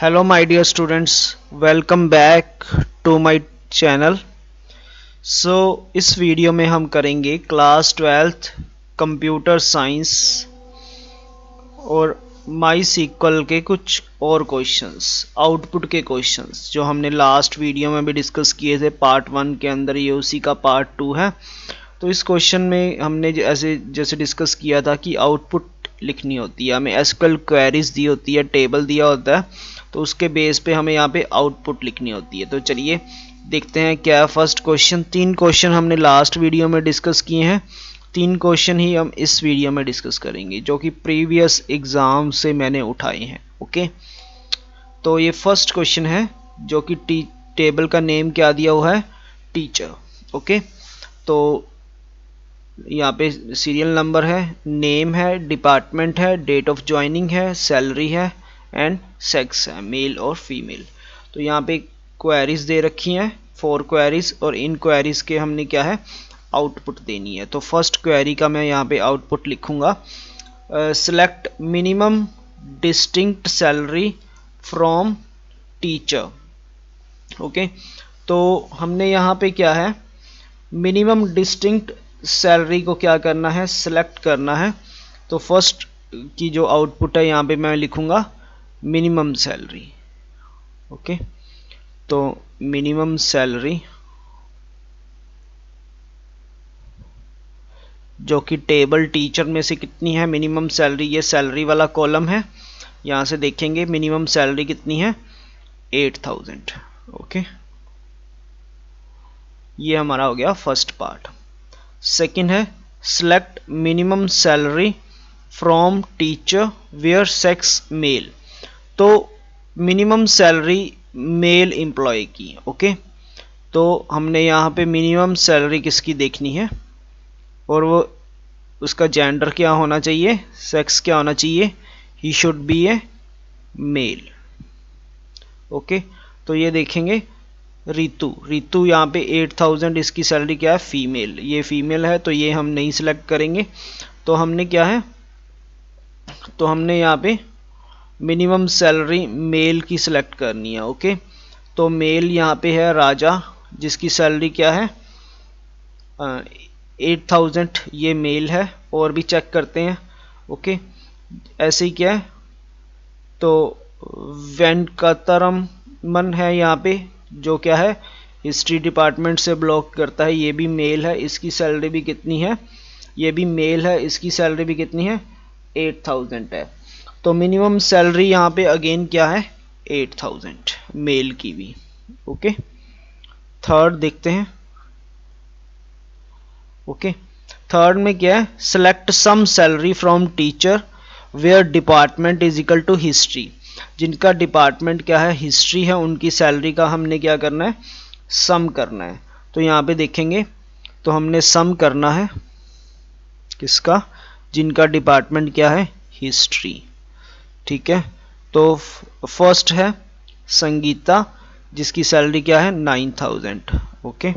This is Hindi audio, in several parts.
Hello my dear students, welcome back to my channel. इस वीडियो में हम करेंगे क्लास 12th कंप्यूटर साइंस और माई सीक्वल के कुछ और क्वेश्चंस, आउटपुट के क्वेश्चंस जो हमने लास्ट वीडियो में भी डिस्कस किए थे पार्ट 1 के अंदर। ये उसी का पार्ट 2 है। तो इस क्वेश्चन में हमने जैसे डिस्कस किया था कि आउटपुट लिखनी होती है, हमें एसक्यूएल क्वेरीज दी होती है, टेबल दिया होता है, तो उसके बेस पे हमें यहाँ पे आउटपुट लिखनी होती है। तो चलिए देखते हैं क्या है फर्स्ट क्वेश्चन। 3 क्वेश्चन हमने लास्ट वीडियो में डिस्कस किए हैं, 3 क्वेश्चन ही हम इस वीडियो में डिस्कस करेंगे जो कि प्रीवियस एग्जाम से मैंने उठाए हैं। ओके, तो ये फर्स्ट क्वेश्चन है जो कि टेबल का नेम क्या दिया हुआ है, टीचर। ओके, तो यहाँ पे सीरियल नंबर है, नेम है, डिपार्टमेंट है, डेट ऑफ ज्वाइनिंग है, सैलरी है एंड सेक्स है, मेल और फीमेल। तो यहाँ पे क्वेरीज दे रखी हैं 4 क्वेरीज, और इन क्वेरीज के हमने क्या है, आउटपुट देनी है। तो फर्स्ट क्वेरी का मैं यहाँ पे आउटपुट लिखूंगा, select minimum distinct salary from teacher. Okay, तो हमने यहाँ पे क्या है, मिनिमम डिस्टिंक्ट सैलरी को क्या करना है, सिलेक्ट करना है। तो फर्स्ट की जो आउटपुट है यहाँ पे मैं लिखूंगा मिनिमम सैलरी। ओके, तो मिनिमम सैलरी जो कि टेबल टीचर में से कितनी है मिनिमम सैलरी, ये सैलरी वाला कॉलम है। यहाँ से देखेंगे मिनिमम सैलरी कितनी है, 8000। ओके, ये हमारा हो गया फर्स्ट पार्ट। सेकंड है select minimum salary from teacher where sex male. तो मिनिमम सैलरी मेल एम्प्लॉय की। ओके, तो हमने यहाँ पे मिनिमम सैलरी किसकी देखनी है, और वो उसका जेंडर क्या होना चाहिए, सेक्स क्या होना चाहिए, he should be a male. Okay, तो ये देखेंगे रितु यहाँ पे 8000, इसकी सैलरी क्या है, फीमेल, ये फीमेल है तो ये हम नहीं सिलेक्ट करेंगे। तो हमने क्या है, तो हमने यहाँ पे मिनिमम सैलरी मेल की सिलेक्ट करनी है। ओके, तो मेल यहाँ पे है राजा, जिसकी सैलरी क्या है 8000, ये मेल है। और भी चेक करते हैं। ओके, ऐसे ही क्या है, तो वेंकटरमन है यहाँ पे, जो क्या है हिस्ट्री डिपार्टमेंट से ब्लॉक करता है, ये भी मेल है, इसकी सैलरी भी कितनी है, ये भी मेल है, इसकी सैलरी भी कितनी है 8000 है। तो मिनिमम सैलरी यहाँ पे अगेन क्या है 8000, मेल की भी। ओके, थर्ड देखते हैं। ओके, थर्ड में क्या है, select sum salary from teacher where department is equal to history. जिनका डिपार्टमेंट क्या है, हिस्ट्री है, उनकी सैलरी का हमने क्या करना है, सम करना है। तो यहाँ पे देखेंगे, तो हमने सम करना है किसका, जिनका डिपार्टमेंट क्या है, हिस्ट्री। ठीक है, तो फर्स्ट है संगीता, जिसकी सैलरी क्या है 9000। Okay,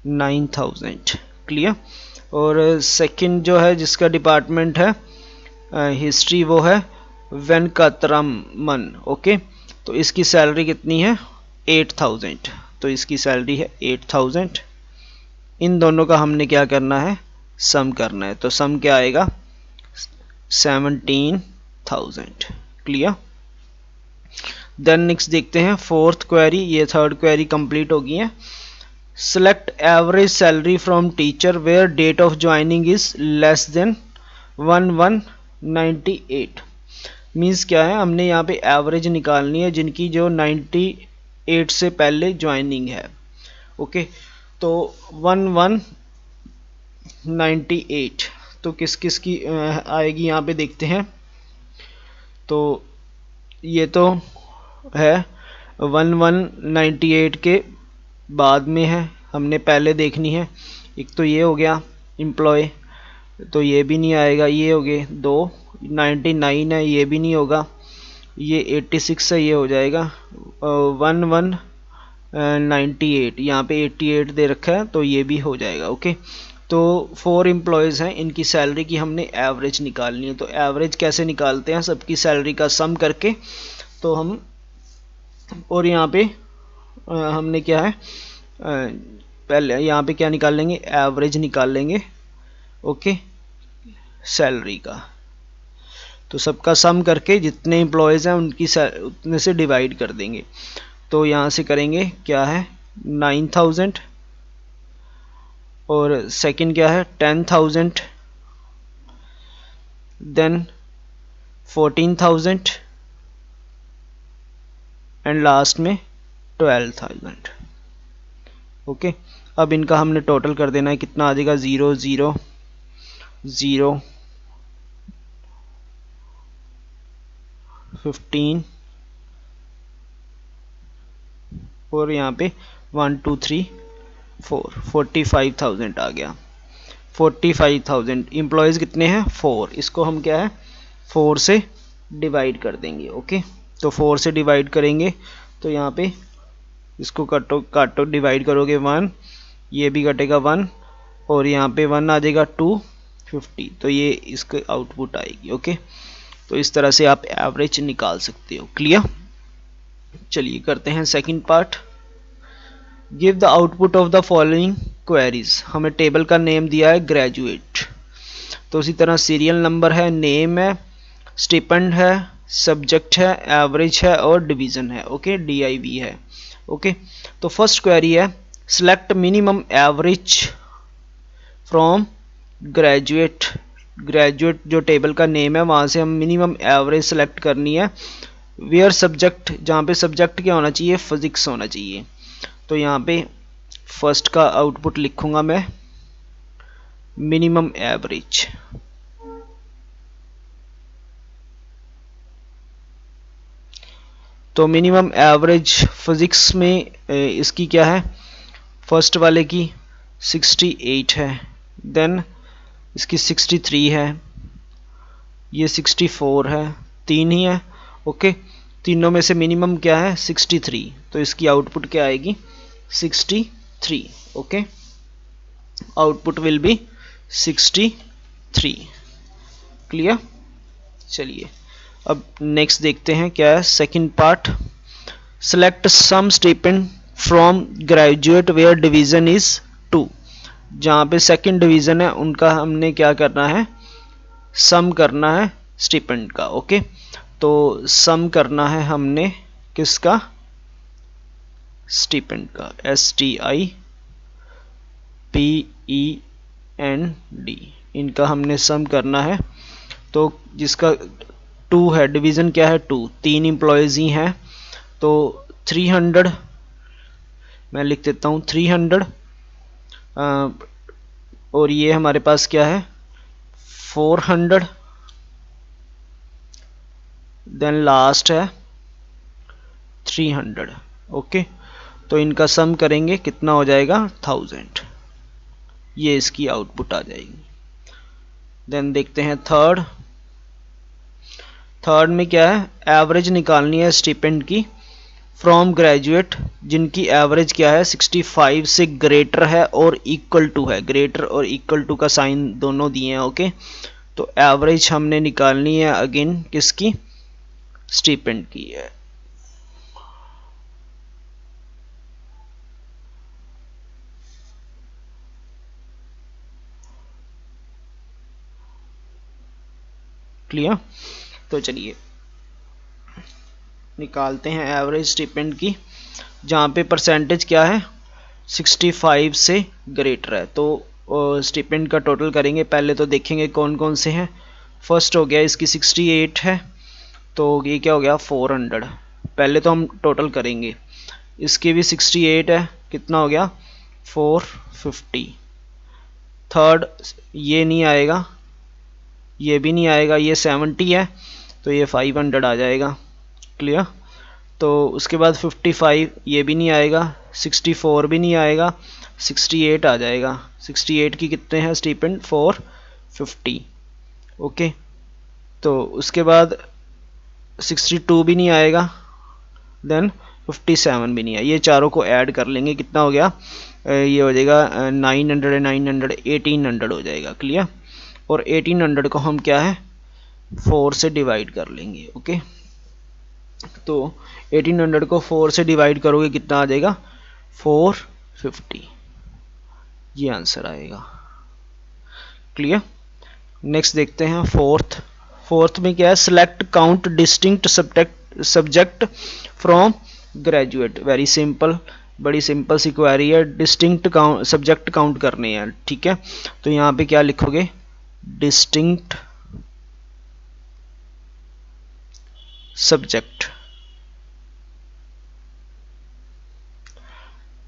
9000 clear. और सेकंड जो है जिसका डिपार्टमेंट है हिस्ट्री, वो है वेंकटरमन। ओके, तो इसकी सैलरी कितनी है 8000, तो इसकी सैलरी है 8000। इन दोनों का हमने क्या करना है, सम करना है। तो सम क्या आएगा 17000। क्लियर। देन नेक्स्ट देखते हैं फोर्थ क्वेरी, ये थर्ड क्वेरी कंप्लीट हो गई है। Select average salary from teacher where date of joining is less than 1198। Means क्या है, हमने यहाँ पे एवरेज निकालनी है जिनकी जो 98 से पहले ज्वाइनिंग है। ओके, तो 1198 तो किस किस की आएगी यहाँ पे देखते हैं। तो ये तो है 1198 के बाद में है, हमने पहले देखनी है। एक तो ये हो गया एम्प्लॉय, तो ये भी नहीं आएगा, ये हो गए 2, 99 है, ये भी नहीं होगा, ये 86 है, ये हो जाएगा 1198, यहाँ पे 88 दे रखा है तो ये भी हो जाएगा। ओके, तो 4 एम्प्लॉयज़ हैं, इनकी सैलरी की हमने एवरेज निकालनी है। तो एवरेज कैसे निकालते हैं, सबकी सैलरी का सम करके। तो हम और यहाँ पे हमने क्या है पहले यहाँ पे क्या निकाल लेंगे, एवरेज निकाल लेंगे। ओके, सैलरी का तो सबका सम करके जितने एम्प्लॉयज़ हैं उनकी उतने से डिवाइड कर देंगे। तो यहाँ से करेंगे क्या है 9000 और सेकंड क्या है 10,000, देन 14,000 एंड लास्ट में 12,000। ओके, अब इनका हमने टोटल कर देना है, कितना आ जाएगा 0 0 0 15 और यहाँ पे 1 2 3 4 45,000 आ गया। 45,000 एम्प्लॉयज़ कितने हैं 4, इसको हम क्या है 4 से डिवाइड कर देंगे। ओके, तो 4 से डिवाइड करेंगे तो यहाँ पे इसको काटो काटो, डिवाइड करोगे 1, ये भी कटेगा 1 और यहाँ पे 1 आ जाएगा 250, तो ये इसके आउटपुट आएगी। ओके, तो इस तरह से आप एवरेज निकाल सकते हो। क्लियर? चलिए करते हैं second part. Give the output of the following queries. हमें टेबल का नेम दिया है ग्रेजुएट, तो उसी तरह सीरियल नंबर है, नेम है, स्टिपेंड है, सब्जेक्ट है, एवरेज है और डिवीजन है। ओके, DIV है। ओके, तो फर्स्ट क्वेरी है select minimum average from graduate. Graduate जो टेबल का नेम है वहाँ से हम मिनिमम एवरेज सेलेक्ट करनी है। वेयर सब्जेक्ट, जहाँ पे सब्जेक्ट क्या होना चाहिए, फिजिक्स होना चाहिए। तो यहाँ पे फर्स्ट का आउटपुट लिखूंगा मैं मिनिमम एवरेज। तो मिनिमम एवरेज फिजिक्स में इसकी क्या है, फर्स्ट वाले की 68 है, देन इसकी 63 है, ये 64 है, 3 ही है। ओके, तीनों में से मिनिमम क्या है 63, तो इसकी आउटपुट क्या आएगी 63। Okay, output will be 63। Clear? चलिए अब नेक्स्ट देखते हैं क्या है second part. Select sum stipend from graduate where division is 2। जहाँ पे सेकंड डिवीजन है उनका हमने क्या करना है, सम करना है स्टिपेंड का। ओके, तो सम करना है हमने किसका, स्टिपेंड का, STIPEND, इनका हमने सम करना है। तो जिसका 2 है, डिवीज़न क्या है 2, 3 एम्प्लॉयज़ ही हैं, तो 300 मैं लिख देता हूँ 300 और ये हमारे पास क्या है 400, देन लास्ट है 300। ओके, तो इनका सम करेंगे कितना हो जाएगा 1000, ये इसकी आउटपुट आ जाएगी। देन देखते हैं थर्ड में क्या है, एवरेज निकालनी है स्टिपेंड की फ्रॉम ग्रेजुएट जिनकी एवरेज क्या है 65 से ग्रेटर है और इक्वल टू है। ग्रेटर और इक्वल टू का साइन दोनों दिए हैं। ओके, तो एवरेज हमने निकालनी है अगेन किसकी, स्टिपेंड की है। क्लियर? तो चलिए निकालते हैं एवरेज स्टिपेंड की, जहाँ पे परसेंटेज क्या है 65 से ग्रेटर है। तो स्टिपेंड का टोटल करेंगे, पहले तो देखेंगे कौन कौन से हैं। फर्स्ट हो गया इसकी 68 है, तो ये क्या हो गया 400। पहले तो हम टोटल करेंगे, इसकी भी 68 है, कितना हो गया 450। थर्ड ये नहीं आएगा, ये भी नहीं आएगा, ये 70 है तो ये 500 आ जाएगा। क्लियर? तो उसके बाद 55 ये भी नहीं आएगा, 64 भी नहीं आएगा, 68 आ जाएगा। 68 की कितने हैं स्टिपेंड 450। ओके, तो उसके बाद 62 भी नहीं आएगा, देन 57 भी नहीं है। ये चारों को ऐड कर लेंगे, कितना हो गया, ये हो जाएगा 900 900 1800 हो जाएगा। क्लियर? और 1800 को हम क्या है 4 से डिवाइड कर लेंगे। ओके, तो 1800 को 4 से डिवाइड करोगे कितना आ जाएगा 450, ये आंसर आएगा। क्लियर। नेक्स्ट देखते हैं फोर्थ में क्या है, select count distinct subject from graduate. Very simple, बड़ी सिंपल सी क्वेरी है, डिस्टिंक्ट सब्जेक्ट काउंट करने हैं, ठीक है। तो यहाँ पे क्या लिखोगे, डिस्टिंक्ट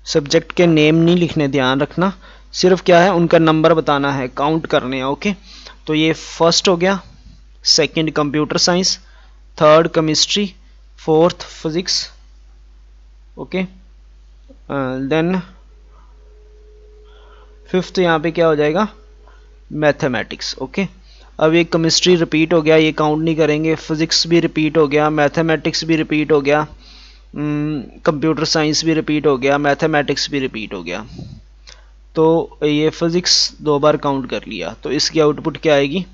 सब्जेक्ट के नेम नहीं लिखने, ध्यान रखना, सिर्फ क्या है उनका नंबर बताना है, काउंट करने हैं। ओके, तो ये फर्स्ट हो गया, second computer science, third chemistry, fourth physics, okay, then fifth यहाँ पे क्या हो जाएगा, मैथमेटिक्स। ओके, अब ये केमिस्ट्री रिपीट हो गया, ये काउंट नहीं करेंगे, फिजिक्स भी रिपीट हो गया, मैथमेटिक्स भी रिपीट हो गया, कंप्यूटर साइंस भी रिपीट हो गया, मैथमेटिक्स भी रिपीट हो गया। तो ये फिजिक्स 2 बार काउंट कर लिया, तो इसकी आउटपुट क्या आएगी,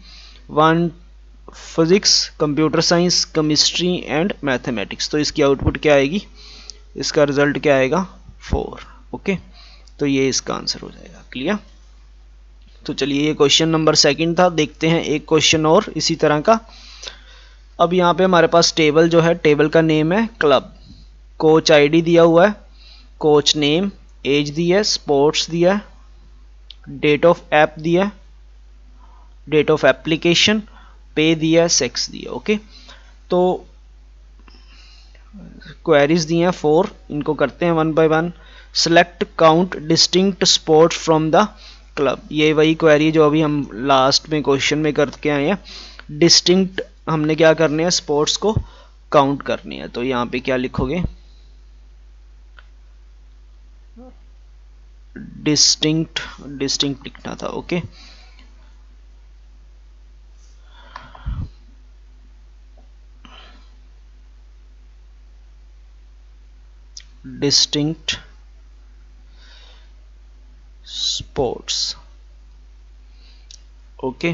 1 physics, computer science, chemistry and mathematics. तो इसकी आउटपुट क्या आएगी, इसका रिजल्ट क्या आएगा 4। ओके, तो ये इसका आंसर हो जाएगा। क्लियर। तो चलिए, ये क्वेश्चन नंबर सेकंड था। देखते हैं एक क्वेश्चन और इसी तरह का। अब यहाँ पे हमारे पास टेबल जो है, टेबल का नेम है क्लब, कोच आईडी दिया हुआ है, कोच नेम, एज दिया है, स्पोर्ट्स दिया है, डेट ऑफ ऐप दिया है, डेट ऑफ एप्लीकेशन, पे दिया है, सेक्स दिया। ओके, तो क्वेरीज दी हैं 4, इनको करते हैं 1 by 1। Select count distinct sports from the club, ये वही क्वेरी जो अभी हम लास्ट में क्वेश्चन में करके आए हैं। डिस्टिंक्ट हमने क्या करने हैं, स्पोर्ट्स को काउंट करने हैं। तो यहाँ पे क्या लिखोगे, डिस्टिंक्ट लिखना था। Okay, distinct sports. ओके,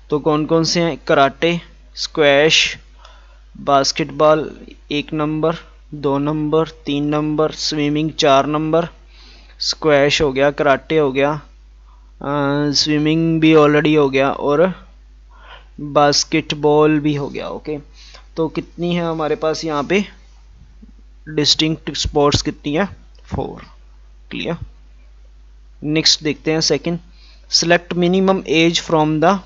तो कौन कौन से हैं, karate, squash, basketball 1 number, 2 number, 3 number, swimming 4 number, squash हो गया, कराटे हो गया, स्विमिंग भी ऑलरेडी हो गया, और बास्केटबॉल भी हो गया। ओके, तो कितनी है हमारे पास यहाँ पे डिस्टिंक्ट स्पोर्ट्स, कितनी है 4। क्लियर। नेक्स्ट देखते हैं second, select minimum age from the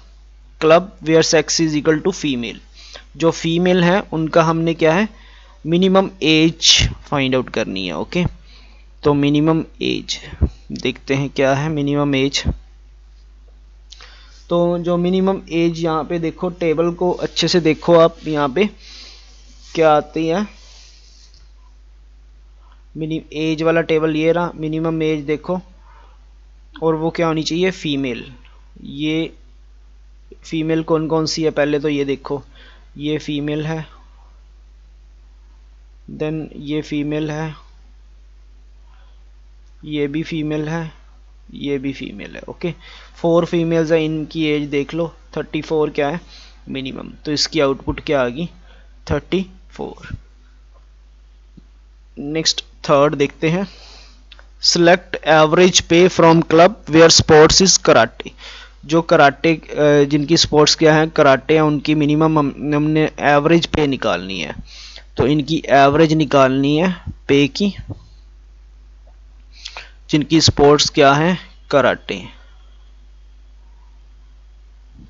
club where sex is equal to female. जो फीमेल है उनका हमने क्या है, मिनिमम एज फाइंड आउट करनी है। ओके, तो मिनिमम एज देखते हैं क्या है मिनिमम एज। तो जो मिनिमम एज यहाँ पे देखो, टेबल को अच्छे से देखो आप, यहाँ पे क्या आती है, मिनिमम एज वाला टेबल ये रहा, मिनिमम एज देखो, और वो क्या होनी चाहिए, फीमेल। ये फीमेल कौन कौन सी है, पहले तो ये देखो, ये फीमेल है, देन ये फीमेल है, ये भी फीमेल है, ये भी फीमेल है। ओके, 4 फीमेल्स है, इनकी एज देख लो, 34 क्या है मिनिमम। तो इसकी आउटपुट क्या आ गई 34। नेक्स्ट थर्ड देखते हैं, select average pay from club where sports is karate. जो कराटे जिनकी स्पोर्ट्स क्या है, कराटे हैं, उनकी मिनिमम हमने एवरेज पे निकालनी है। तो इनकी एवरेज निकालनी है पे की, जिनकी स्पोर्ट्स क्या है, कराटे।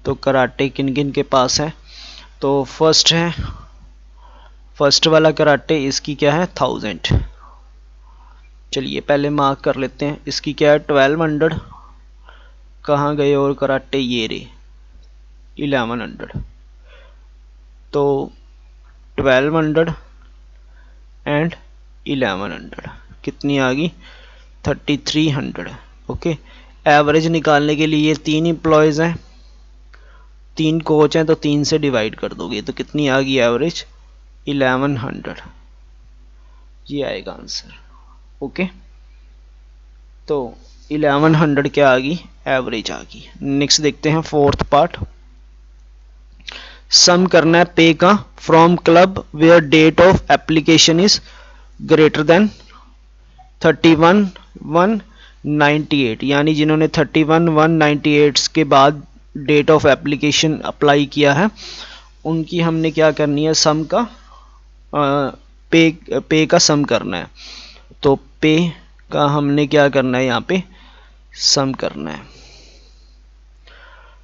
तो कराटे किन किन के पास है, तो फर्स्ट है, फर्स्ट वाला कराटे, इसकी क्या है 1000। चलिए पहले मार्क कर लेते हैं, इसकी क्या है 1200, कहाँ गए और कराटे, ये रे 1100। तो 1200 एंड 1100 कितनी आ गई 3300। ओके, एवरेज निकालने के लिए 3 एम्प्लॉयज़ हैं, 3 कोच हैं, तो 3 से डिवाइड कर दोगे तो कितनी आ गई एवरेज 1100, ये आएगा आंसर। ओके, तो 1100 क्या आ गई, एवरेज आ गई। नेक्स्ट देखते हैं फोर्थ पार्ट, सम करना है पे का from club where date of application is greater than 31/1/98, यानी जिन्होंने 31/1/98 के बाद डेट ऑफ एप्लीकेशन अप्लाई किया है उनकी हमने क्या करनी है, सम का पे का सम करना है। तो पे का हमने क्या करना है, यहाँ पे सम करना है।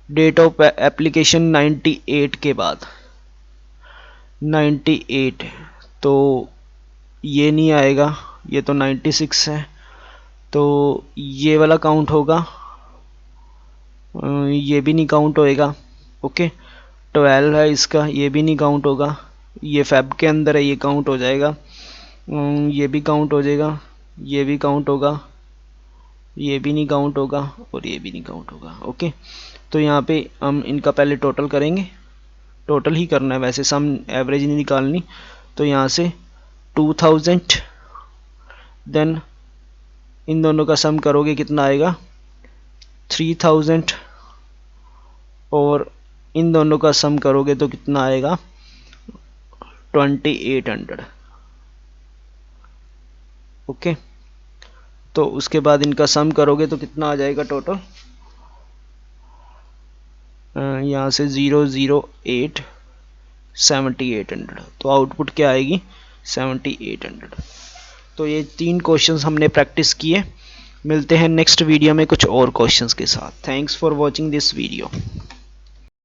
डेट ऑफ एप्लीकेशन 98 के बाद 98, तो ये नहीं आएगा, ये तो 96 है, तो ये वाला काउंट होगा, ये भी नहीं काउंट होएगा। ओके, 12 है इसका, ये भी नहीं काउंट होगा। ये फेब के अंदर है, ये काउंट हो जाएगा। ये भी काउंट हो जाएगा, ये भी काउंट होगा, ये भी नहीं काउंट होगा और ये भी नहीं काउंट होगा। ओके, तो यहाँ पे हम इनका पहले टोटल करेंगे, टोटल ही करना है वैसे, सम एवरेज नहीं निकालनी। तो यहाँ से 2000, देन इन दोनों का सम करोगे कितना आएगा 3000, और इन दोनों का सम करोगे तो कितना आएगा 2800। ओके, तो उसके बाद इनका सम करोगे तो कितना आ जाएगा टोटल, यहाँ से 008 7800, तो आउटपुट क्या आएगी 7800। तो ये 3 क्वेश्चंस हमने प्रैक्टिस किए। मिलते हैं नेक्स्ट वीडियो में कुछ और क्वेश्चंस के साथ। Thanks for watching this video.